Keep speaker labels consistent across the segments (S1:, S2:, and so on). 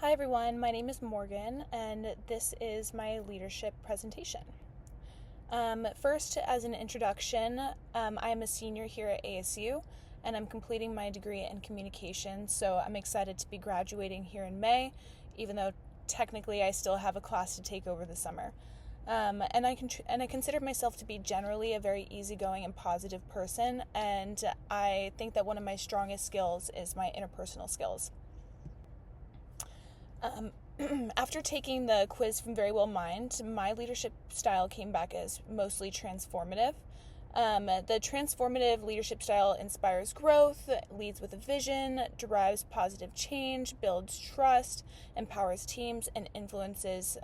S1: Hi everyone, my name is Morgan and this is my leadership presentation. First, as an introduction, I am a senior here at ASU and I'm completing my degree in communication, so I'm excited to be graduating here in May, even though technically I still have a class to take over the summer. And I consider myself to be generally a very easygoing and positive person, and I think that one of my strongest skills is my interpersonal skills. After taking the quiz from Very Well Mind, my leadership style came back as mostly transformative. The transformative leadership style inspires growth, leads with a vision, derives positive change, builds trust, empowers teams, and influences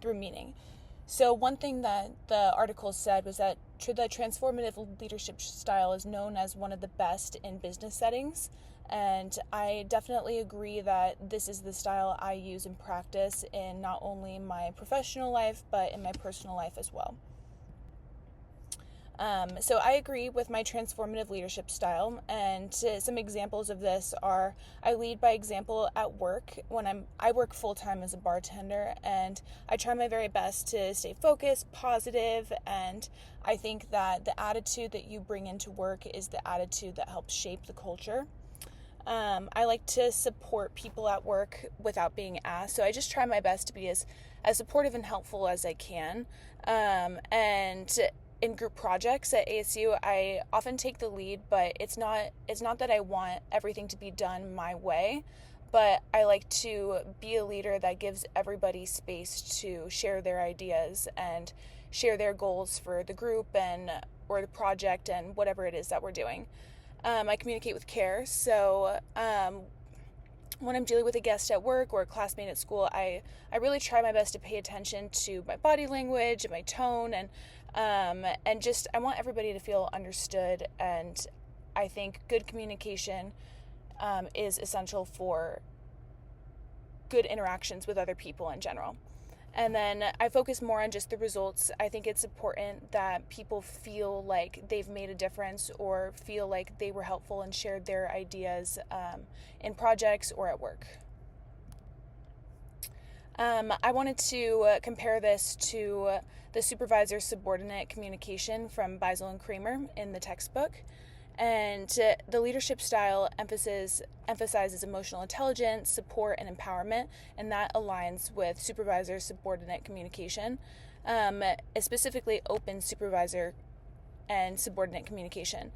S1: through meaning. So one thing that the article said was that the transformative leadership style is known as one of the best in business settings. And I definitely agree that this is the style I use in practice in not only my professional life, but in my personal life as well. So I agree with my transformative leadership style, and some examples of this are I lead by example at work. I work full-time as a bartender, and I try my very best to stay focused, positive, and I think that the attitude that you bring into work is the attitude that helps shape the culture. I like to support people at work without being asked, so I just try my best to be as supportive and helpful as I can. And in group projects at ASU, I often take the lead, but it's not that I want everything to be done my way, but I like to be a leader that gives everybody space to share their ideas and share their goals for the group and or the project and whatever it is that we're doing. I communicate with care, so when I'm dealing with a guest at work or a classmate at school, I really try my best to pay attention to my body language and my tone, and just I want everybody to feel understood. And I think good communication is essential for good interactions with other people in general. And then I focus more on just the results. I think it's important that people feel like they've made a difference or feel like they were helpful and shared their ideas in projects or at work. I wanted to compare this to the supervisor-subordinate communication from Beisel and Kramer in the textbook. And the leadership style emphasizes emotional intelligence, support, and empowerment, and that aligns with supervisor-subordinate communication, specifically open supervisor and subordinate communication.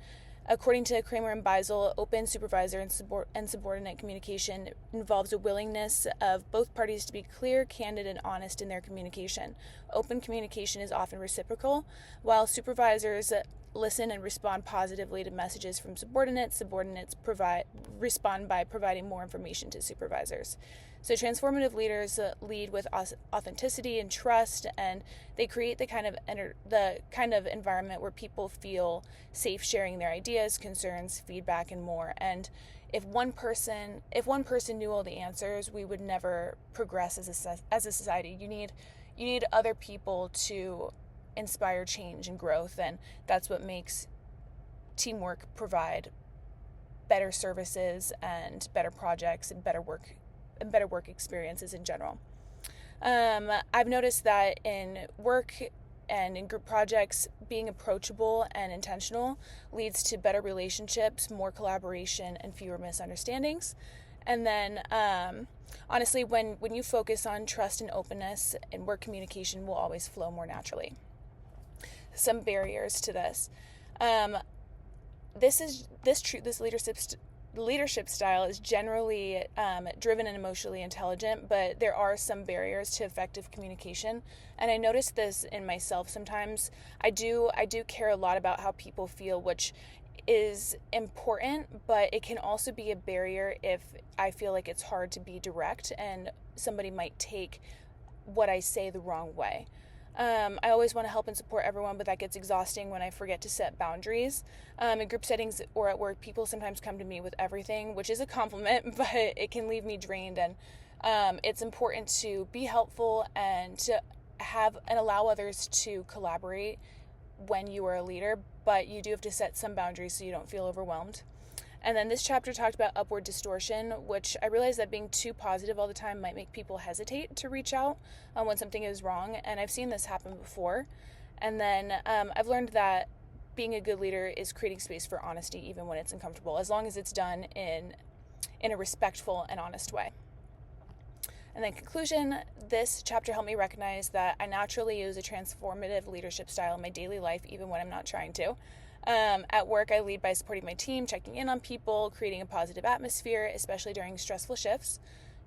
S1: According to Kramer and Beisel, open supervisor and subordinate communication involves a willingness of both parties to be clear, candid, and honest in their communication. Open communication is often reciprocal, while supervisors listen and respond positively to messages from subordinates. Subordinates respond by providing more information to supervisors. So transformative leaders lead with authenticity and trust, and they create the kind of environment where people feel safe sharing their ideas, concerns, feedback, and more. And if one person knew all the answers, we would never progress as a society. You need other people to inspire change and growth, and that's what makes teamwork provide better services and better projects and better work experiences in general. I've noticed that in work and in group projects, being approachable and intentional leads to better relationships, more collaboration, and fewer misunderstandings. And then honestly, when you focus on trust and openness, and work communication will always flow more naturally. Some barriers to this. This leadership style is generally driven and emotionally intelligent, but there are some barriers to effective communication. And I notice this in myself sometimes. I do care a lot about how people feel, which is important, but it can also be a barrier if I feel like it's hard to be direct and somebody might take what I say the wrong way. I always want to help and support everyone, but that gets exhausting when I forget to set boundaries. In group settings or at work, people sometimes come to me with everything, which is a compliment, but it can leave me drained. And it's important to be helpful and to have and allow others to collaborate when you are a leader, but you do have to set some boundaries so you don't feel overwhelmed. And then this chapter talked about upward distortion, which I realized that being too positive all the time might make people hesitate to reach out when something is wrong. And I've seen this happen before. And then I've learned that being a good leader is creating space for honesty, even when it's uncomfortable, as long as it's done in a respectful and honest way. And then conclusion, this chapter helped me recognize that I naturally use a transformative leadership style in my daily life, even when I'm not trying to. At work, I lead by supporting my team, checking in on people, creating a positive atmosphere, especially during stressful shifts.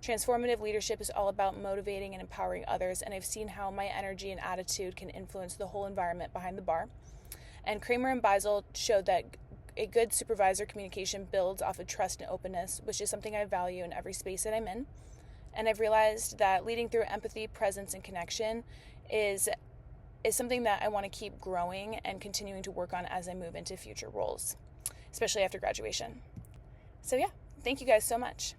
S1: Transformative leadership is all about motivating and empowering others, and I've seen how my energy and attitude can influence the whole environment behind the bar. And Kramer and Beisel showed that a good supervisor communication builds off of trust and openness, which is something I value in every space that I'm in. And I've realized that leading through empathy, presence, and connection is something that I want to keep growing and continuing to work on as I move into future roles, especially after graduation. So yeah, thank you guys so much.